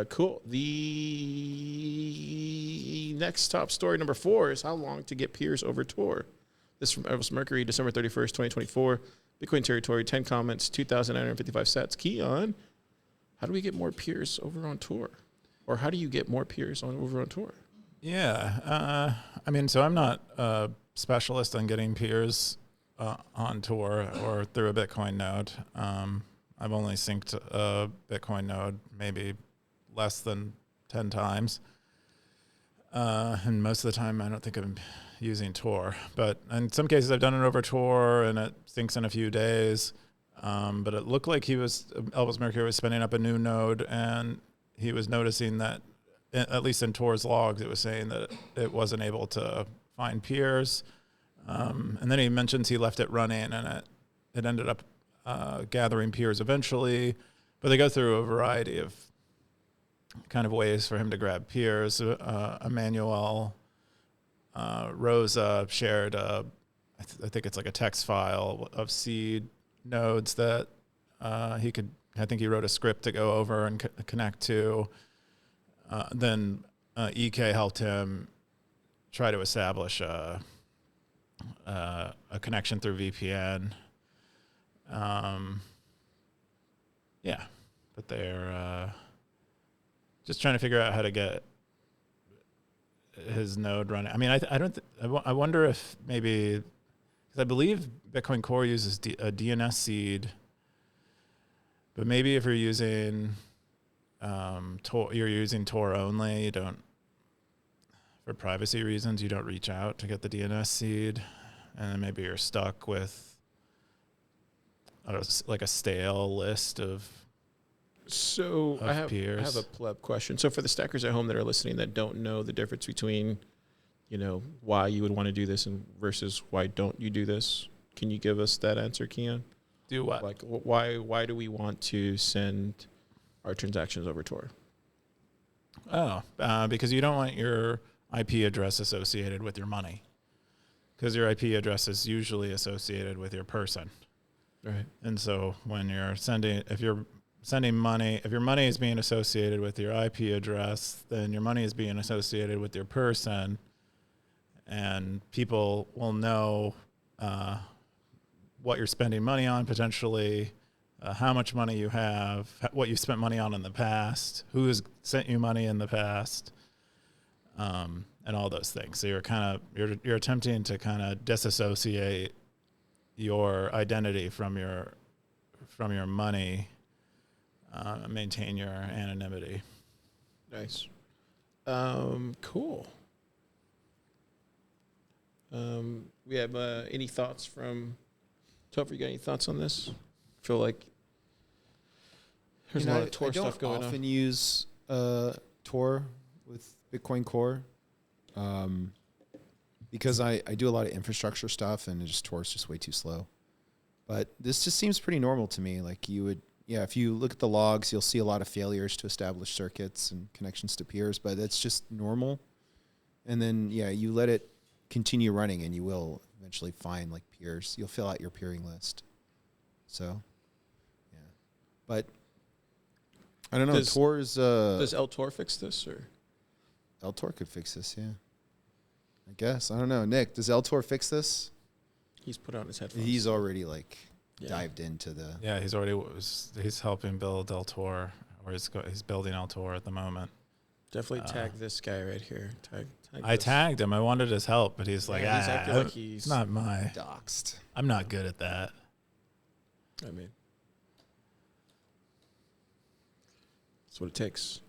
Cool. The next top story, number 4, is how long to get peers over Tor. This from Elvis Mercury, December 31st, 2024. Bitcoin territory, 10 comments, 2,955 sats. Keyan, how do we get more peers over on Tor? Or how do you get more peers over on Tor? Yeah. I mean, so I'm not a specialist on getting peers on Tor or through a Bitcoin node. I've only synced a Bitcoin node maybe less than 10 times. And most of the time, I don't think I'm using Tor. But in some cases, I've done it over Tor, and it syncs in a few days. But it looked like Elvis Mercury was spinning up a new node, and he was noticing that, at least in Tor's logs, it was saying that it wasn't able to find peers. And then he mentions he left it running, and it ended up gathering peers eventually. But they go through a variety of kind of ways for him to grab peers. Emmanuel Rosa shared, I think it's like a text file of seed nodes that I think he wrote a script to go over and connect to. Then EK helped him try to establish a connection through VPN. But they're just trying to figure out how to get his node running. I mean, I wonder if maybe, because I believe Bitcoin Core uses a DNS seed, but maybe if you're using Tor, you're using Tor only, you don't, for privacy reasons, you don't reach out to get the DNS seed, and then maybe you're stuck with like a stale list of. So I have a pleb question. So for the stackers at home that are listening that don't know the difference between, why you would want to do this and versus why don't you do this, can you give us that answer, Keyan? Do what? Like why do we want to send our transactions over Tor? Because you don't want your IP address associated with your money, because your IP address is usually associated with your person. Right. And so when if your money is being associated with your IP address, then your money is being associated with your person, and people will know what you're spending money on potentially, how much money you have, what you've spent money on in the past, who has sent you money in the past, and all those things. So you're attempting to kind of disassociate your identity from your money. Maintain your anonymity. Nice. Cool. We have any thoughts from Topher? You got any thoughts on this? I feel like there's a lot of Tor stuff going on. I don't often use Tor with Bitcoin Core because I do a lot of infrastructure stuff, and Tor's just way too slow. But this just seems pretty normal to me. Like if you look at the logs, you'll see a lot of failures to establish circuits and connections to peers, but that's just normal. And then, you let it continue running, and you will eventually find like peers. You'll fill out your peering list. So, yeah. But I don't know. Does Tor fix this, or? Tor could fix this, yeah. I guess. I don't know. Nick, does Tor fix this? He's put on his headphones. He's already dived into the. Yeah, he's helping build Tor, or he's building Tor at the moment. Definitely tag this guy right here. I tagged him. I wanted his help, but he's like, he's acting like he's not my doxed. I'm not good at that. I mean, that's what it takes.